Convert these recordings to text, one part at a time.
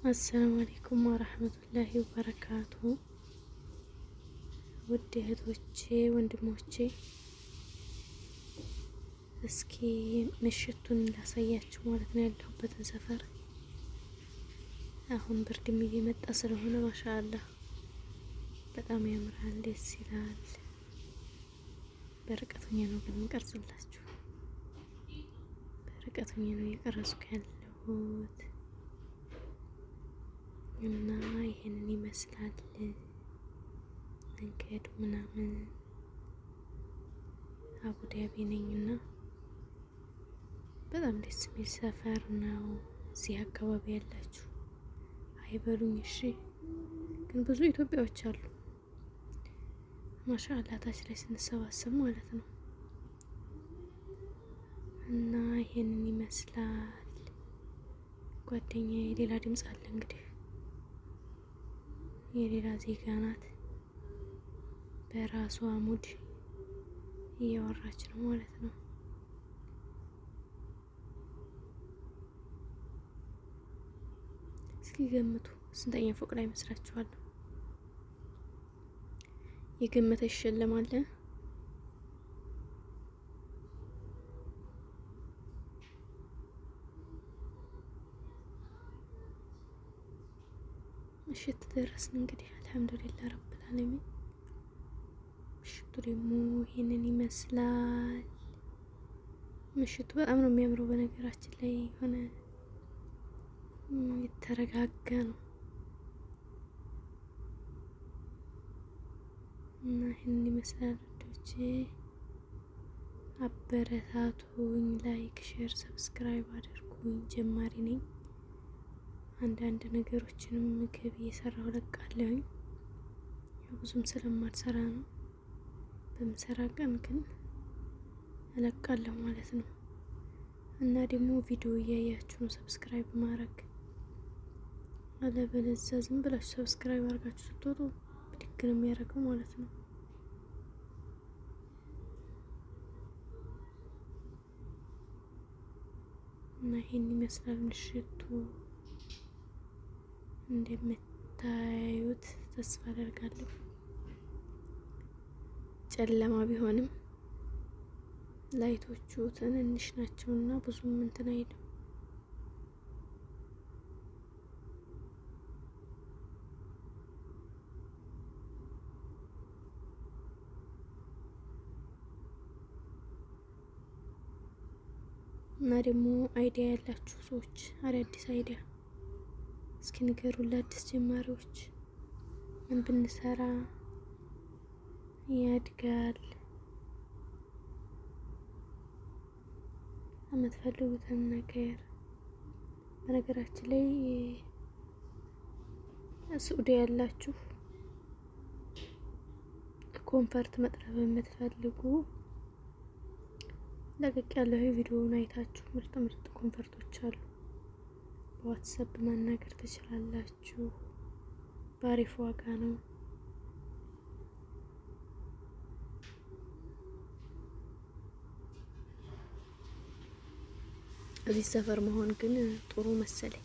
አሰላሙ አለይኩም ወራህመቱላሂ ወበረካቱ። ውድ እህቶቼ ወንድሞቼ፣ እስኪ ምሽቱን ላሳያችሁ ማለት ነው ያለሁበትን ሰፈር። አሁን ብርድም እየመጣ ስለሆነ ማሻአላህ በጣም ያምራል፣ ደስ ይላል። በርቀት ሆኜ ነው ግን የምቀርጽላችሁ፣ በርቀት ሆኜ ነው እየቀረጽኩ ያለሁት እና ይሄንን ይመስላል መንገዱ ምናምን። አቡዳቢ ነኝና በጣም ደስ የሚል ሰፈር ነው። እዚህ አካባቢ ያላችሁ አይበሉኝ እሺ፣ ግን ብዙ ኢትዮጵያዎች አሉ ማሻአላህ ታች ላይ ስንሰባሰብ ማለት ነው። እና ይሄንን ይመስላል። ጓደኛዬ ሌላ ድምጽ አለ እንግዲህ የሌላ ዜጋ ናት። በራሷ ሙድ እያወራች ነው ማለት ነው። እስኪ ገምቱ ስንተኛ ፎቅ ላይ መስራችኋል? የገመተ ይሸለማል። ምሽት ደረስን እንግዲህ አልሐምዱሊላህ ረብል ዓለሚን። ምሽቱ ደግሞ ይሄንን ይመስላል። ምሽቱ በጣም ነው የሚያምረው። በነገራችን ላይ የሆነ የተረጋጋ ነው እና ይሄንን ይመስላል። ወዶቼ አበረታቱኝ፣ ላይክ፣ ሼር፣ ሰብስክራይብ አድርጉኝ። ጀማሪ ነኝ። አንዳንድ ነገሮችንም ምግብ እየሰራሁ ለቃለሁኝ። ብዙም ስለማልሰራ ነው። በምሰራ ቀን ግን እለቃለሁ ማለት ነው። እና ደግሞ ቪዲዮ እያያችሁ ነው ሰብስክራይብ ማድረግ። አለበለዚያ ዝም ብላችሁ ሰብስክራይብ አድርጋችሁ ስትወጡ ብድግ ነው የሚያደርገው ማለት ነው። እና ይሄን ይመስላል ምሽቱ። እንደምታዩት ተስፋ አደርጋለሁ። ጨለማ ቢሆንም ላይቶቹ ትንንሽ ናቸውና ብዙም እንትን አይልም። እና ደግሞ አይዲያ ያላችሁ ሰዎች አዳዲስ አይዲያ እስኪ ንገሩን። ለአዲስ ጀማሪዎች ምን ብንሰራ ያድጋል? የምትፈልጉትን ነገር። በነገራችን ላይ ሳዑዲ ያላችሁ ኮንፈርት መጥረብ የምትፈልጉ ለቀቅ ያለው ቪዲዮውን አይታችሁ ምርጥ ምርጥ ኮንፈርቶች አሉ። በዋትስአፕ ማናገር ትችላላችሁ። በአሪፍ ዋጋ ነው። እዚህ ሰፈር መሆን ግን ጥሩ መሰለኝ።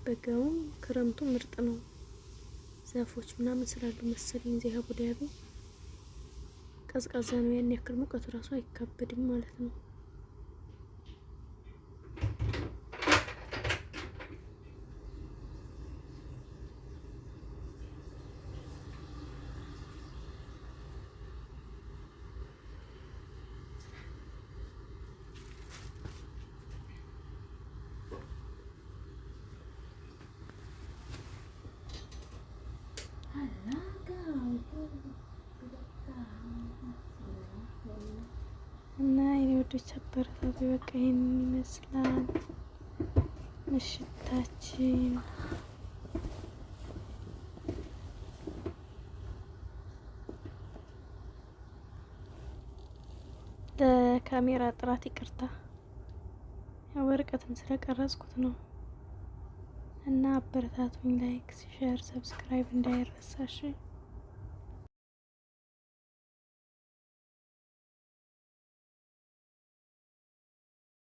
በጋውም ክረምቱ ምርጥ ነው። ዛፎች ምናምን ስላሉ መሰለኝ እዚህ አቡዳቢ ቀዝቃዛ ነው። ያን ያክል ሙቀቱ ራሱ አይካበድም ማለት ነው። እና የኔ ወዶች አበረታቱ። በቃ ይሄንን ይመስላል ምሽታችን። ለካሜራ ጥራት ይቅርታ፣ ያው በርቀትም ስለቀረጽኩት ነው። እና አበረታቱኝ። ላይክ፣ ሼር፣ ሰብስክራይብ እንዳይረሳሽ።